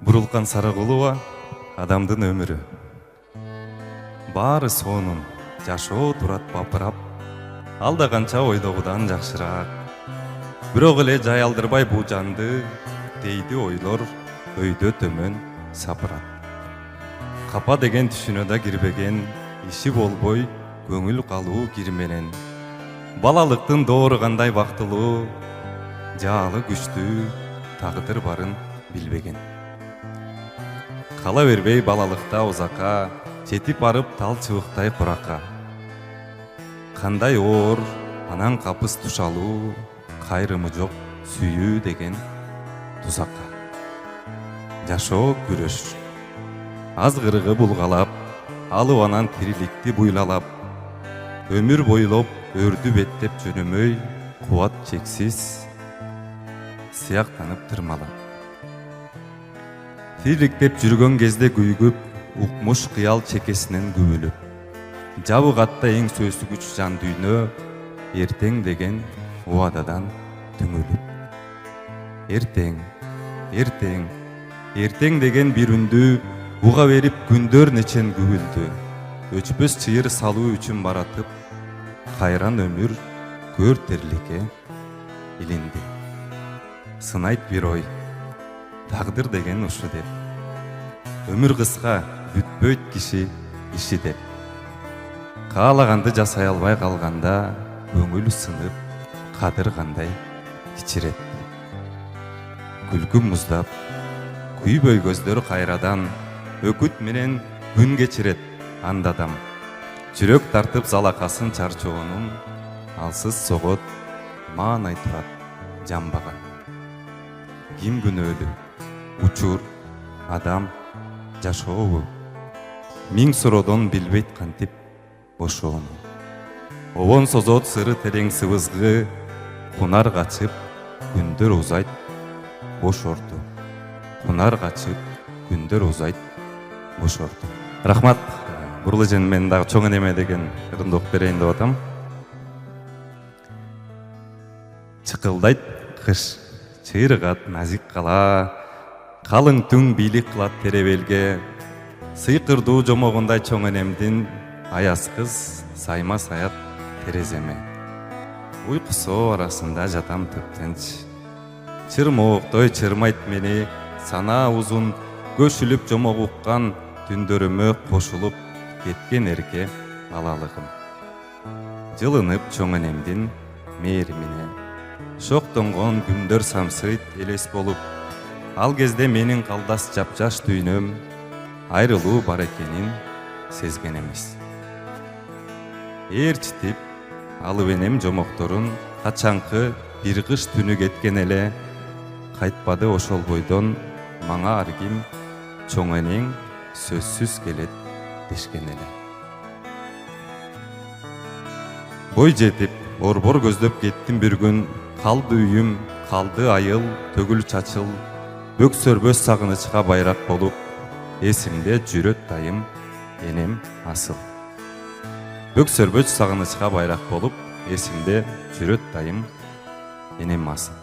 Бурулган Сарыгулова адамдын өмүрү. Баары сонун, жашоо турат бапырап, алда канча ойдогудан жакшыраак. Бирок эле жай алдырбай бул жанды, дейди ойлор өйдө төмөн сапырат. Капа деген түшүнө да кирбеген, иши болбой көңүл калуу кирменен. Балалыктын доору кандай бактылуу, жаалы күчтүү тагдыр барын билбеген. Кала бербей балалыкта узакка, жетип барып тал чыбыктай куракка. Кандай оор, анан капыс тушалуу, кайрымы жок сүйүү деген тузакка. Жашоо күрөш, азгырыгы булгалап, алып анан тириликти буйлалап, өмүр бойлоп өрдү беттеп жөнөмөй, кубат чексиз, сыяктанып тырмалап. Тириктеп жүргөн кезде күйгүп, укмуш кыял чекесинен күбүлүп. Жабыгатта эң сөзсүгүч жан дүйнө, эртең деген убададан түңүлүп. Эртең, эртең, эртең деген бир үндү уга берип күндөр нечен күбүлдү. Өчпөс чыйыр салуу үчүн баратып, кайран өмүр көр терликке илинди. Сынайт бир ой, тагдыр деген ушу деп. Өмүр кыска, бүтпөйт киши иши деп. Каалаганды жасай албай калганда, көңүл сынып, кадыр кандай кичирет. Күлкү муздап, күйбөй көздөр кайрадан, өкүт менен күн кечирет андадам. Жүрөк тартып залакасын чарчоонун, алсыз согот, маанай турат жамбаган. Ким күнөөлүү, учур, адам, жашообу, миң суроодон билбейт кантип бошоону. Обон созот сыры терең сыбызгы, кунар качып, күндөр узайт бош орду. Кунар качып, күндөр узайт бош орду. Рахмат. Бурула эжен, мен дагы чоң энеме деген ырымды окуп берейин деп атам. Чыкылдайт кыш, чыйрыгат назик кала, калың түң бийлик кылат теребелге. Сыйкырдуу жомогундай чоң энемдин, аяз кыз сайма саят тереземе. Уйкусоо арасында жатам тыптынч. Чырмооктой чырмайт мени, санаа узун көшүлүп жомок уккан түндөрүмө кошулуп кеткен эрке балалыгым. Жылынып чоң энемдин мээримине, шоктонгон күндөр самсыйт элес болуп, ал кезде менин калдас жапжаш дүйнөм айрылуу бар экенин сезген эмес. Ээрчитип алып энем жомокторун, качанкы бир кыш түнү кеткен эле, кайтпады ошол бойдон мага ар ким, чоң энең сөзсүз келет дешкен эле. Бой жетип, борбор көздөп кеттим бир күн, калды үйүм, калды айыл, төгүл чачыл, бөксөрбөс сагынычка байрак болуп, эсимде жүрөт дайым энем асыл. Бөксөрбөс сагынычка байрак болуп, эсимде жүрөт дайым энем асыл.